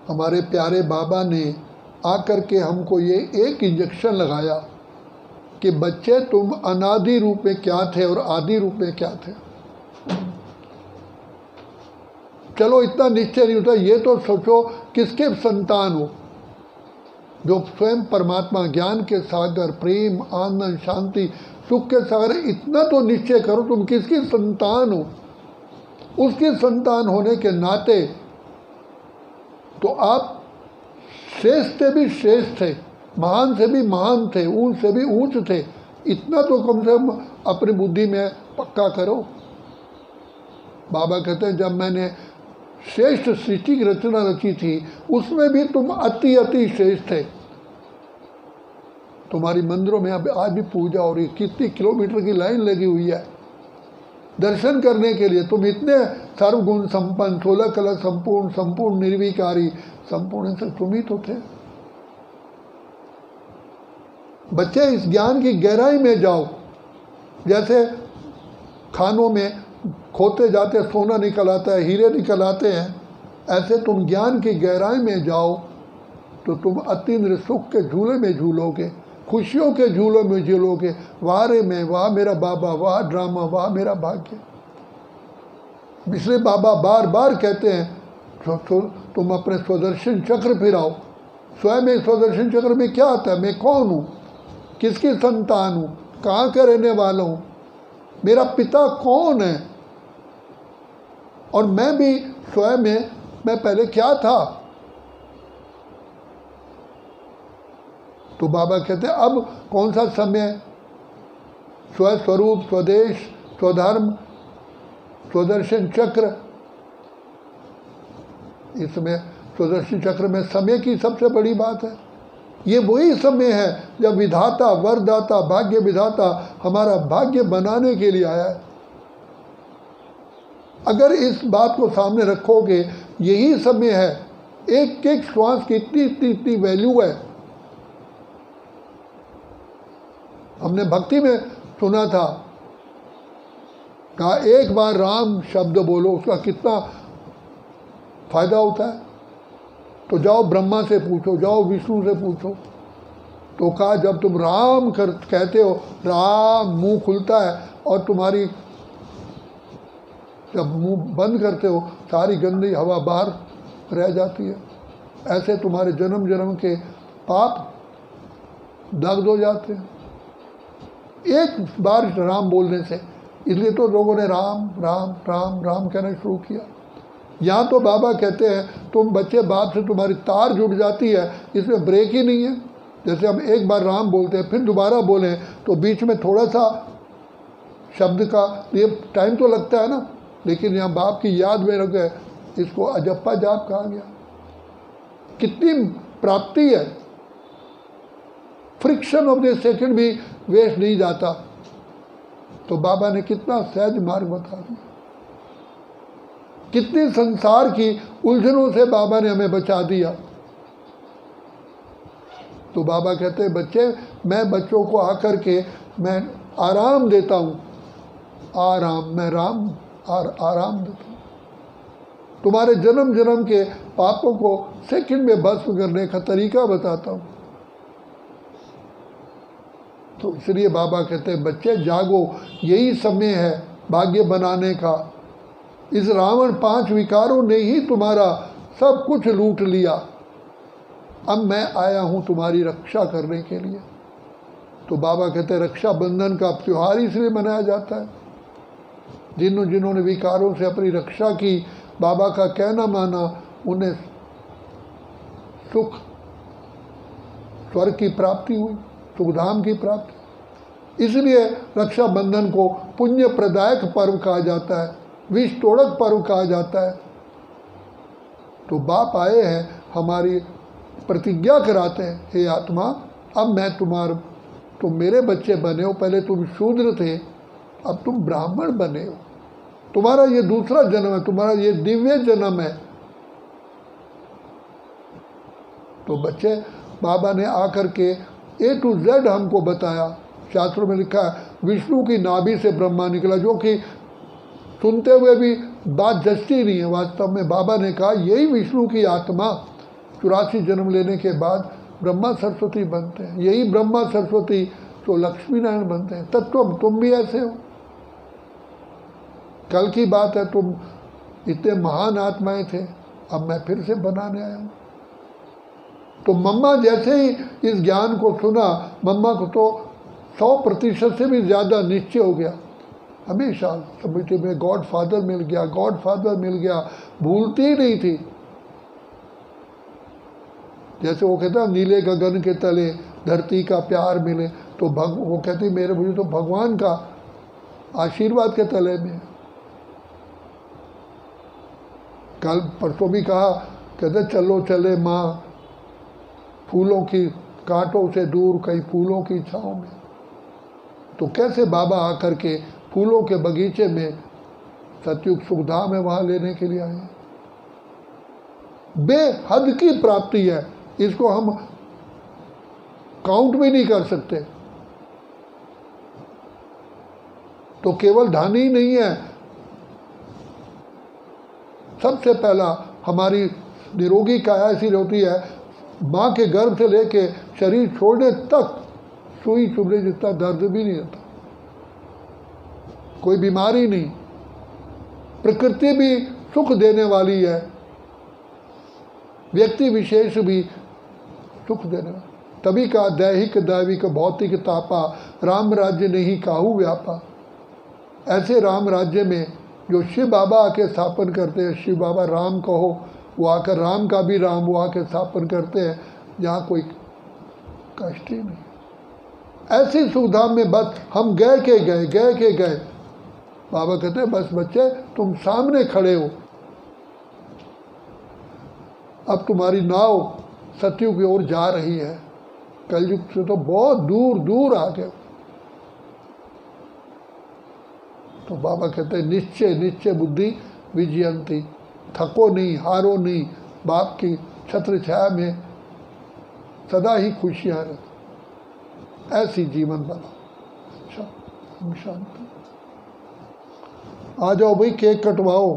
हमारे प्यारे बाबा ने आकर के हमको ये एक इंजेक्शन लगाया कि बच्चे तुम अनादि रूप में क्या थे और आदि रूप में क्या थे। चलो इतना निश्चय नहीं होता, ये तो सोचो किसके संतान हो, जो स्वयं परमात्मा ज्ञान के सागर, प्रेम, आनंद, शांति, सुख के सागर, इतना तो निश्चय करो तुम किसकी संतान हो। उसकी संतान होने के नाते तो आप श्रेष्ठ से भी श्रेष्ठ थे, महान से भी महान थे, ऊंच से भी ऊंच थे। इतना तो कम से कम अपनी बुद्धि में पक्का करो। बाबा कहते हैं जब मैंने श्रेष्ठ सृष्टि की रचना रची थी उसमें भी तुम अति अति श्रेष्ठ थे। तुम्हारी मंदिरों में अब आज भी पूजा हो रही, कितनी किलोमीटर की लाइन लगी हुई है दर्शन करने के लिए। तुम इतने सर्वगुण संपन्न, 16 कला संपूर्ण, संपूर्ण निर्विकारी, संपूर्ण से तुम ही तो थे। बच्चे इस ज्ञान की गहराई में जाओ। जैसे खानों में खोते जाते सोना निकल आता है, हीरे निकल आते हैं, ऐसे तुम ज्ञान की गहराई में जाओ तो तुम अतीन्द्र सुख के झूले में झूलोगे, खुशियों के झूलों में झूलोगे। वाह रे मैं, वाह मेरा बाबा, वाह ड्रामा, वाह मेरा भाग्य। इसलिए बाबा बार बार कहते हैं तुम अपने स्वदर्शन चक्र फिराओ। स्वयं में स्वदर्शन चक्र में क्या आता है, मैं कौन हूँ, किसकी संतान हूँ, कहाँ का रहने वाला हूँ, मेरा पिता कौन है, और मैं भी स्वयं में मैं पहले क्या था। तो बाबा कहते हैं अब कौन सा समय, स्वस्वरूप, स्वदेश, स्वधर्म, स्वदर्शन चक्र। इसमें स्वदर्शन चक्र में समय की सबसे बड़ी बात है। ये वही समय है जब विधाता, वरदाता, भाग्य विधाता हमारा भाग्य बनाने के लिए आया है। अगर इस बात को सामने रखोगे, यही समय है। एक एक श्वास की इतनी इतनी इतनी वैल्यू है। हमने भक्ति में सुना था, कहा एक बार राम शब्द बोलो उसका कितना फायदा होता है। तो जाओ ब्रह्मा से पूछो, जाओ विष्णु से पूछो। तो कहा जब तुम राम कहते हो, राम मुंह खुलता है, और तुम्हारी जब मुंह बंद करते हो सारी गंदी हवा बाहर रह जाती है। ऐसे तुम्हारे जन्म जन्म के पाप दग्ध हो जाते हैं एक बार राम बोलने से। इसलिए तो लोगों ने राम राम राम राम कहना शुरू किया। यहाँ तो बाबा कहते हैं तुम बच्चे बाप से तुम्हारी तार जुड़ जाती है, इसमें ब्रेक ही नहीं है। जैसे हम एक बार राम बोलते हैं फिर दोबारा बोलें तो बीच में थोड़ा सा शब्द का ये टाइम तो लगता है ना, लेकिन यहाँ बाप की याद में रख गए, इसको अजप्पा जाप कहा गया। कितनी प्राप्ति है, फ्रिक्शन ऑफ द सेकंड भी वेस्ट नहीं जाता। तो बाबा ने कितना सहज मार्ग बता दिया, कितनी संसार की उलझनों से बाबा ने हमें बचा दिया। तो बाबा कहते हैं बच्चे, मैं बच्चों को आकर के मैं आराम देता हूँ, आराम, मैं राम आराम देता हूँ। तुम्हारे जन्म जन्म के पापों को सेकंड में भस्म करने का तरीका बताता हूँ। तो इसलिए बाबा कहते हैं बच्चे जागो, यही समय है भाग्य बनाने का। इस रावण 5 विकारों ने ही तुम्हारा सब कुछ लूट लिया। अब मैं आया हूँ तुम्हारी रक्षा करने के लिए। तो बाबा कहते हैं रक्षाबंधन का त्यौहार इसलिए मनाया जाता है। जिन्होंने विकारों से अपनी रक्षा की, बाबा का कहना माना, उन्हें सुख, स्वर्ग की प्राप्ति हुई, सुखधाम की प्राप्ति। इसलिए रक्षाबंधन को पुण्य प्रदायक पर्व कहा जाता है, विष तोड़क पर्व कहा जाता है। तो बाप आए हैं हमारी प्रतिज्ञा कराते हैं, हे आत्मा अब मैं तुम मेरे बच्चे बने हो। पहले तुम शूद्र थे, अब तुम ब्राह्मण बने हो। तुम्हारा ये दूसरा जन्म है, तुम्हारा ये दिव्य जन्म है। तो बच्चे, बाबा ने आकर के A to Z हमको बताया। शास्त्रों में लिखा है विष्णु की नाभि से ब्रह्मा निकला, जो कि सुनते हुए भी बात जचती नहीं है। वास्तव में बाबा ने कहा यही विष्णु की आत्मा 84 जन्म लेने के बाद ब्रह्मा सरस्वती बनते हैं। यही ब्रह्मा सरस्वती तो लक्ष्मी नारायण बनते हैं। तब तुम भी ऐसे हो। कल की बात है, तुम इतने महान आत्माएं थे, अब मैं फिर से बनाने आया हूँ। तो मम्मा जैसे ही इस ज्ञान को सुना, मम्मा को तो 100% से भी ज़्यादा निश्चय हो गया। हमेशा समझते में गॉड फादर मिल गया, गॉड फादर मिल गया, भूलती ही नहीं थी। जैसे वो कहता नीले गगन के तले धरती का प्यार मिले, तो वो कहती मेरे मुझे तो भगवान का आशीर्वाद के तले में। कल परसों भी कहा, कहते चलो चले माँ फूलों की कांटों से दूर, कहीं फूलों की छाँव में। तो कैसे बाबा आकर के फूलों के बगीचे में सतयुग सुखधाम है वहाँ लेने के लिए आए। बेहद की प्राप्ति है, इसको हम काउंट भी नहीं कर सकते। तो केवल धन ही नहीं है, सबसे पहला हमारी निरोगी काया ऐसी होती है, माँ के गर्भ से लेके शरीर छोड़ने तक सुई चुभने जितना दर्द भी नहीं होता, कोई बीमारी नहीं। प्रकृति भी सुख देने वाली है, व्यक्ति विशेष भी सुख देने वाला। तभी का दैहिक दैविक भौतिक तापा, राम राज्य नहीं काहू व्यापा। ऐसे राम राज्य में जो शिव बाबा आके स्थापन करते हैं, शिव बाबा राम कहो, वो आकर राम का भी राम वो आके स्थापन करते हैं, जहाँ कोई कष्ट ही नहीं। ऐसी सुविधाम में बस हम गए के गए। बाबा कहते हैं बस बच्चे तुम सामने खड़े हो, अब तुम्हारी नाव सतयुग की ओर जा रही है। कलयुग से तो बहुत दूर दूर आ गए। तो बाबा कहते हैं निश्चय निश्चय बुद्धि विजयंती, थको नहीं, हारो नहीं, बाप की छत्र छाया में सदा ही खुशियाँ रहती। ऐसी जीवन बनाओ। अच्छा, हम शांति। आ जाओ भाई, केक कटवाओ।